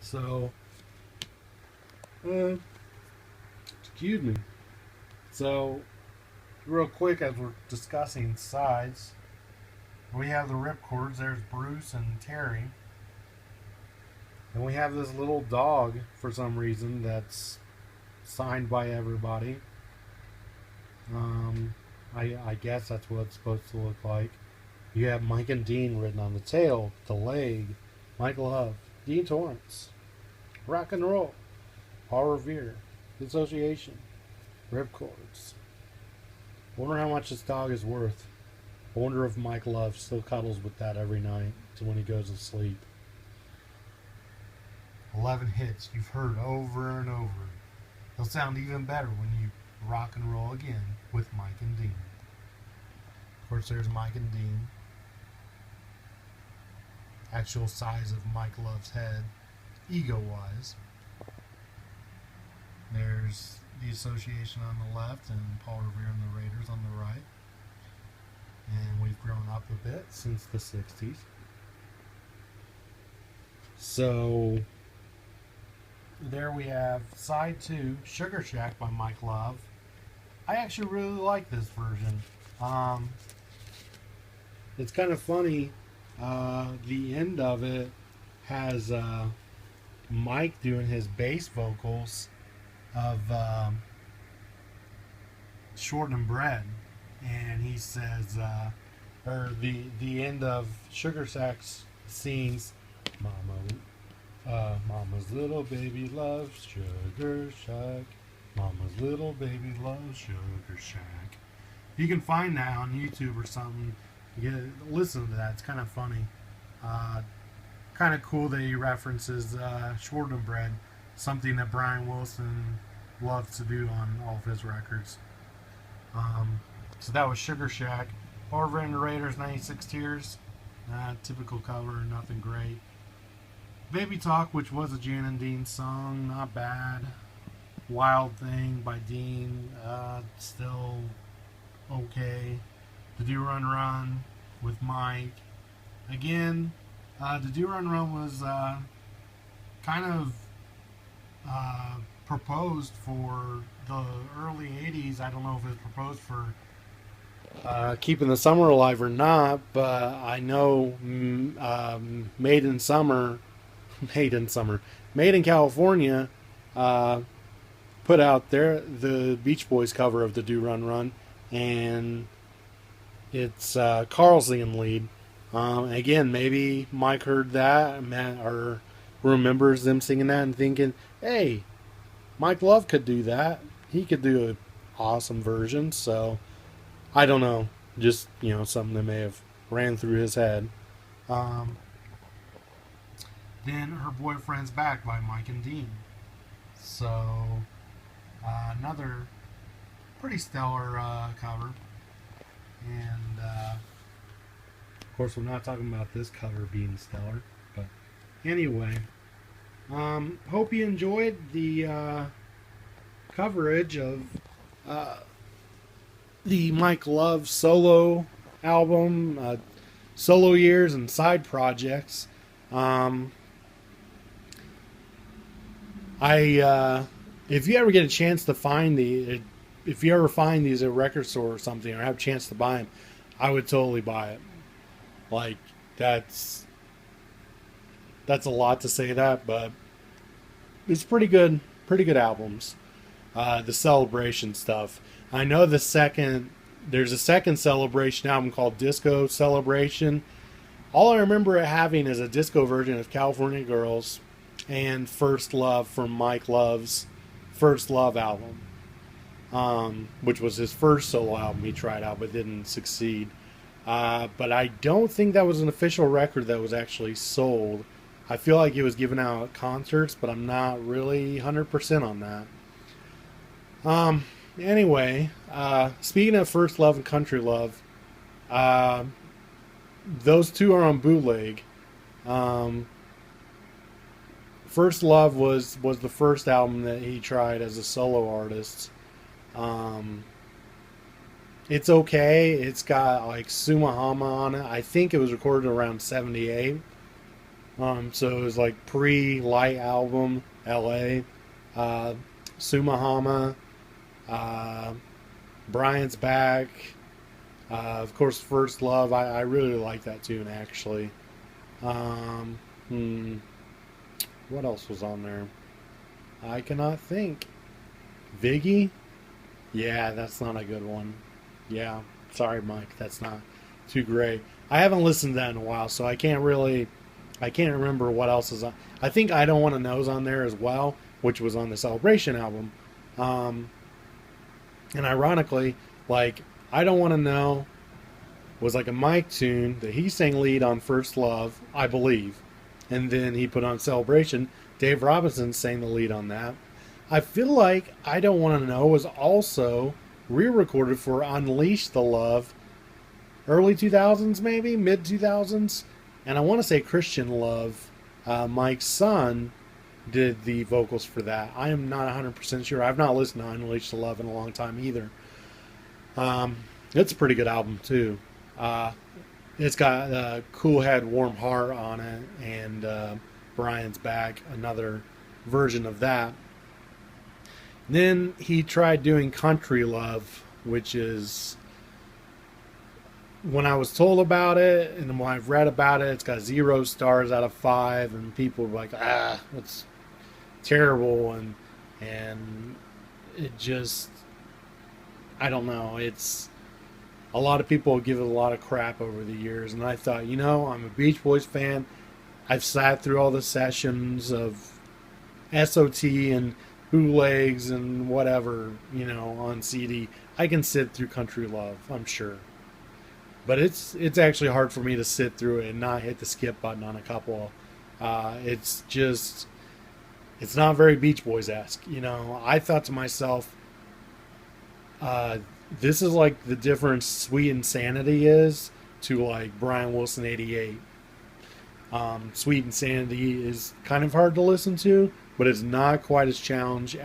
So, uh, excuse me. So, real quick, as we're discussing sides, we have the ripcords. There's Bruce and Terry. And we have this little dog, for some reason, that's signed by everybody. Um, I guess that's what it's supposed to look like. You have Mike and Dean written on the tail, the leg, Mike Love, Dean Torrance, Rock and Roll, Paul Revere, The Association, Ripcords. Wonder how much this dog is worth. I wonder if Mike Love still cuddles with that every night to when he goes to sleep. 11 hits you've heard over and over. They'll sound even better when you rock and roll again with Mike and Dean. Of course, there's Mike and Dean. Actual size of Mike Love's head, ego-wise. There's the Association on the left and Paul Revere and the Raiders on the right. And we've grown up a bit since the 60s. So, there we have side 2, Sugar Shack by Mike Love. I actually really like this version. It's kind of funny. The end of it has Mike doing his bass vocals of Short and Bread, and he says, or the end of Sugar Shack's scenes, Mama's little baby loves Sugar Shack. Mama's little baby loves Sugar Shack. You can find that on YouTube or something. Listen to that. It's kind of funny. Kind of cool that he references Short and Bread, something that Brian Wilson loves to do on all of his records. So that was Sugar Shack. Over in the Raiders, 96 Tears. Typical cover, nothing great. Baby Talk, which was a Jan and Dean song, not bad. Wild Thing by Dean, still okay. The Do Run Run with Mike. Again, the Do Run Run was kind of proposed for the early 80s. I don't know if it was proposed for Keeping the Summer Alive or not, but I know Made in Summer, Made in California put out the Beach Boys cover of the Do Run Run, and it's Carl's singing lead. Again, maybe Mike heard that or remembers them singing that and thinking, hey, Mike Love could do that. He could do an awesome version. So, I don't know. Just, something that may have ran through his head. Then Her Boyfriend's Back by Mike and Dean. So, another pretty stellar cover. And, of course, we're not talking about this cover being stellar. But anyway, hope you enjoyed the coverage of the Mike Love solo album, solo years and side projects. If you ever get a chance to find if you ever find these at a record store or something, or have a chance to buy them, I would totally buy it. Like, that's a lot to say that, but it's pretty good albums. The Celebration stuff. I know there's a second Celebration album called Disco Celebration. All I remember it having is a disco version of California Girls and First Love from Mike Love's First Love album, which was his first solo album he tried out but didn't succeed. But I don't think that was an official record that was actually sold. I feel like it was given out at concerts, but I'm not really 100% on that. Anyway, speaking of First Love and Country Love, those two are on bootleg. First Love was the first album that he tried as a solo artist. It's okay. It's got like Sumahama on it. I think it was recorded around 78. So it was like pre-Light album, L.A., uh, Sumahama, uh, Brian's Back, of course, First Love. I really like that tune actually. Um, hmm, what else was on there? I cannot think. Viggy? Yeah, that's not a good one. Yeah, sorry, Mike. That's not too great. I haven't listened to that in a while, so I can't remember what else is on. I think I Don't Want to Know's on there as well, which was on the Celebration album. Um, and ironically, like I Don't Want to Know was like a Mike tune that he sang lead on First Love, I believe, and then he put on Celebration. Dave Robinson sang the lead on that. I feel like I Don't Want to Know was also re-recorded for Unleash the Love, early 2000s maybe, mid 2000s, and I want to say Christian Love, Mike's son, did the vocals for that. I am not 100% sure. I've not listened to Unleash the Love in a long time either. Um, it's a pretty good album too. Uh, it's got Cool Head, Warm Heart on it, and Brian's Back, another version of that. Then he tried doing Country Love, which is, when I was told about it and when I've read about it, it's got 0 stars out of 5, and people were like, it's terrible, and it just, I don't know. It's a lot of people give it a lot of crap over the years, and I thought, I'm a Beach Boys fan. I've sat through all the sessions of SOT and bootlegs and whatever, on CD. I can sit through Country Love, I'm sure. But it's actually hard for me to sit through it and not hit the skip button on a couple. It's just, it's not very Beach Boys esque. I thought to myself, uh, this is like the difference Sweet Insanity is to like Brian Wilson '88. Sweet Insanity is kind of hard to listen to, but it's not quite as challenging